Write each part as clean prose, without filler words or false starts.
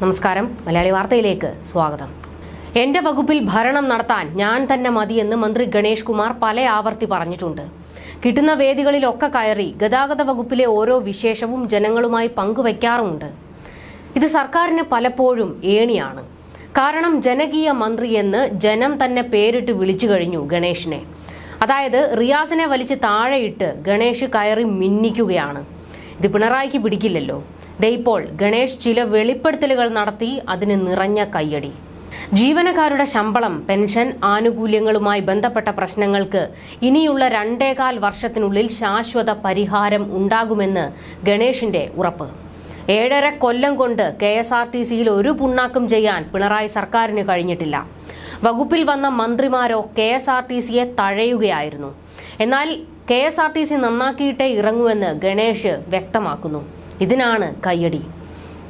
നമസ്കാരം, മലയാളി വാർത്തയിലേക്ക് സ്വാഗതം. എന്റെ വകുപ്പിൽ ഭരണം നടത്താൻ ഞാൻ തന്നെ മതിയെന്ന് മന്ത്രി ഗണേഷ് കുമാർ പല ആവർത്തി പറഞ്ഞിട്ടുണ്ട്. കിട്ടുന്ന വേദികളിലൊക്കെ കയറി ഗതാഗത വകുപ്പിലെ ഓരോ വിശേഷവും ജനങ്ങളുമായി പങ്കുവയ്ക്കാറുമുണ്ട്. ഇത് സർക്കാരിന് പലപ്പോഴും ഏണിയാണ്. കാരണം ജനകീയ മന്ത്രി എന്ന് ജനം തന്നെ പേരിട്ട് വിളിച്ചു കഴിഞ്ഞു ഗണേഷിനെ. അതായത് റിയാസിനെ വലിച്ച് താഴെയിട്ട് ഗണേഷ് കയറി മിന്നിക്കുകയാണ്. ഇത് പിണറായിക്ക് പിടിക്കില്ലല്ലോ. ഇപ്പോൾ ഗണേഷ് ചില വെളിപ്പെടുത്തലുകൾ നടത്തി, അതിന് നിറഞ്ഞ കയ്യടി. ജീവനക്കാരുടെ ശമ്പളം, പെൻഷൻ, ആനുകൂല്യങ്ങളുമായി ബന്ധപ്പെട്ട പ്രശ്നങ്ങൾക്ക് ഇനിയുള്ള 2.25 വർഷത്തിനുള്ളിൽ ശാശ്വത പരിഹാരം ഉണ്ടാകുമെന്ന് ഗണേഷിന്റെ ഉറപ്പ്. 7.5 കൊല്ലം കൊണ്ട് KSRTCയിൽ ഒരു പുണ്ണാക്കും ചെയ്യാൻ പിണറായി സർക്കാരിന് കഴിഞ്ഞിട്ടില്ല. വകുപ്പിൽ വന്ന മന്ത്രിമാരോ KSRTCയെ തഴയുകയായിരുന്നു. എന്നാൽ KSRTC നന്നാക്കിയിട്ടേ ഇറങ്ങുമെന്ന് ഗണേഷ് വ്യക്തമാക്കുന്നു. ഇതിനാണ് കയ്യടി.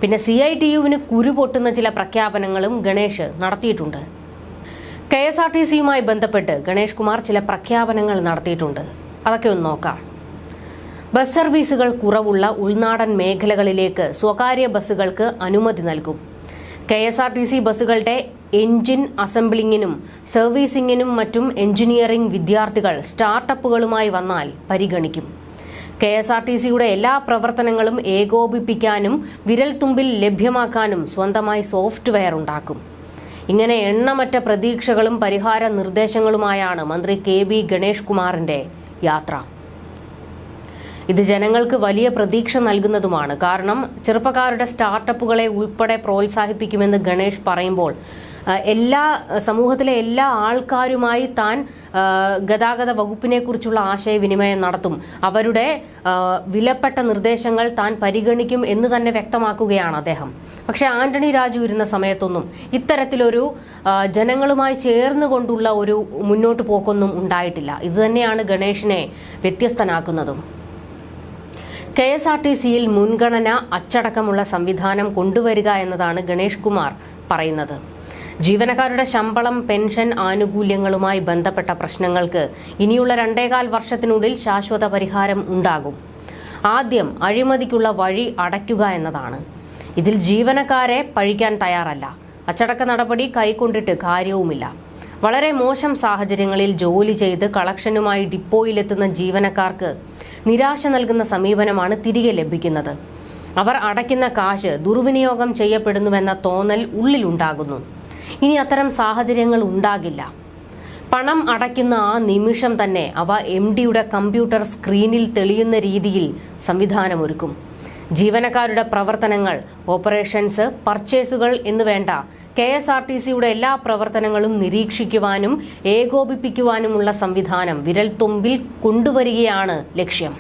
പിന്നെ CITUവിന് കുരുപൊട്ടുന്ന ചില പ്രഖ്യാപനങ്ങളും ഗണേഷ് നടത്തിയിട്ടുണ്ട്. KSRTCയുമായി ബന്ധപ്പെട്ട് ഗണേഷ് കുമാർ ചില പ്രഖ്യാപനങ്ങൾ നടത്തിയിട്ടുണ്ട്. അതൊക്കെ ഒന്ന് നോക്കാം. ബസ് സർവീസുകൾ കുറവുള്ള ഉൾനാടൻ മേഖലകളിലേക്ക് സ്വകാര്യ ബസ്സുകൾക്ക് അനുമതി നൽകും. KSRTC ബസ്സുകളുടെ എഞ്ചിൻ അസംബ്ലിങ്ങിനും സർവീസിംഗിനും മറ്റും എഞ്ചിനീയറിംഗ് വിദ്യാർത്ഥികൾ സ്റ്റാർട്ടപ്പുകളുമായി വന്നാൽ പരിഗണിക്കും. KSRTCയുടെ എല്ലാ പ്രവർത്തനങ്ങളും ഏകോപിപ്പിക്കാനും വിരൽത്തുമ്പിൽ ലഭ്യമാക്കാനും സ്വന്തമായി സോഫ്റ്റ്വെയർ ഉണ്ടാക്കും. ഇങ്ങനെ എണ്ണമറ്റ പ്രതീക്ഷകളും പരിഹാര നിർദ്ദേശങ്ങളുമായാണ് മന്ത്രി KB ഗണേഷ് കുമാറിന്റെ യാത്ര. ഇത് ജനങ്ങൾക്ക് വലിയ പ്രതീക്ഷ നൽകുന്നതുമാണ്. കാരണം ചെറുപ്പക്കാരുടെ സ്റ്റാർട്ടപ്പുകളെ ഉൾപ്പെടെ പ്രോത്സാഹിപ്പിക്കുമെന്ന് ഗണേഷ് പറയുമ്പോൾ സമൂഹത്തിലെ എല്ലാ ആൾക്കാരുമായി താൻ ഗതാഗത വകുപ്പിനെ കുറിച്ചുള്ള ആശയവിനിമയം നടത്തും, അവരുടെ വിലപ്പെട്ട നിർദ്ദേശങ്ങൾ താൻ പരിഗണിക്കും എന്ന് തന്നെ വ്യക്തമാക്കുകയാണ് അദ്ദേഹം. പക്ഷേ ആന്റണി രാജു ഇരുന്ന സമയത്തൊന്നും ഇത്തരത്തിലൊരു ജനങ്ങളുമായി ചേർന്നുകൊണ്ടുള്ള ഒരു മുന്നോട്ട് പോക്കൊന്നും ഉണ്ടായിട്ടില്ല. ഇതുതന്നെയാണ് ഗണേഷിനെ വ്യത്യസ്തനാക്കുന്നതും. KSRTCയിൽ മുൻഗണന അച്ചടക്കമുള്ള സംവിധാനം കൊണ്ടുവരിക എന്നതാണ് ഗണേഷ് കുമാർ പറയുന്നത്. ജീവനക്കാരുടെ ശമ്പളം, പെൻഷൻ, ആനുകൂല്യങ്ങളുമായി ബന്ധപ്പെട്ട പ്രശ്നങ്ങൾക്ക് ഇനിയുള്ള 2.25 വർഷത്തിനുള്ളിൽ ശാശ്വത പരിഹാരം ഉണ്ടാകും. ആദ്യം അഴിമതിക്കുള്ള വഴി അടയ്ക്കുക എന്നതാണ്. ഇതിൽ ജീവനക്കാരെ പഴിക്കാൻ തയ്യാറല്ല. അച്ചടക്ക നടപടി കൈക്കൊണ്ടിട്ട് കാര്യവുമില്ല. വളരെ മോശം സാഹചര്യങ്ങളിൽ ജോലി ചെയ്ത് കളക്ഷനുമായി ഡിപ്പോയിലെത്തുന്ന ജീവനക്കാർക്ക് നിരാശ നൽകുന്ന സമീപനമാണ് തിരികെ ലഭിക്കുന്നത്. അവർ അടയ്ക്കുന്ന കാശ് ദുർവിനിയോഗം ചെയ്യപ്പെടുന്നുവെന്ന തോന്നൽ ഉള്ളിലുണ്ടാകുന്നു. ഇനി അത്തരം സാഹചര്യങ്ങൾ ഉണ്ടാകില്ല. പണം അടയ്ക്കുന്ന ആ നിമിഷം തന്നെ അവ MDയുടെ കമ്പ്യൂട്ടർ സ്ക്രീനിൽ തെളിയുന്ന രീതിയിൽ സംവിധാനമൊരുക്കും. ജീവനക്കാരുടെ പ്രവർത്തനങ്ങൾ, ഓപ്പറേഷൻസ്, പർച്ചേസുകൾ എന്നുവേണ്ട KSRTCയുടെ എല്ലാ പ്രവർത്തനങ്ങളും നിരീക്ഷിക്കുവാനും ഏകോപിപ്പിക്കുവാനുമുള്ള സംവിധാനം വിരൽത്തുമ്പിൽ കൊണ്ടുവരികയാണ് ലക്ഷ്യം.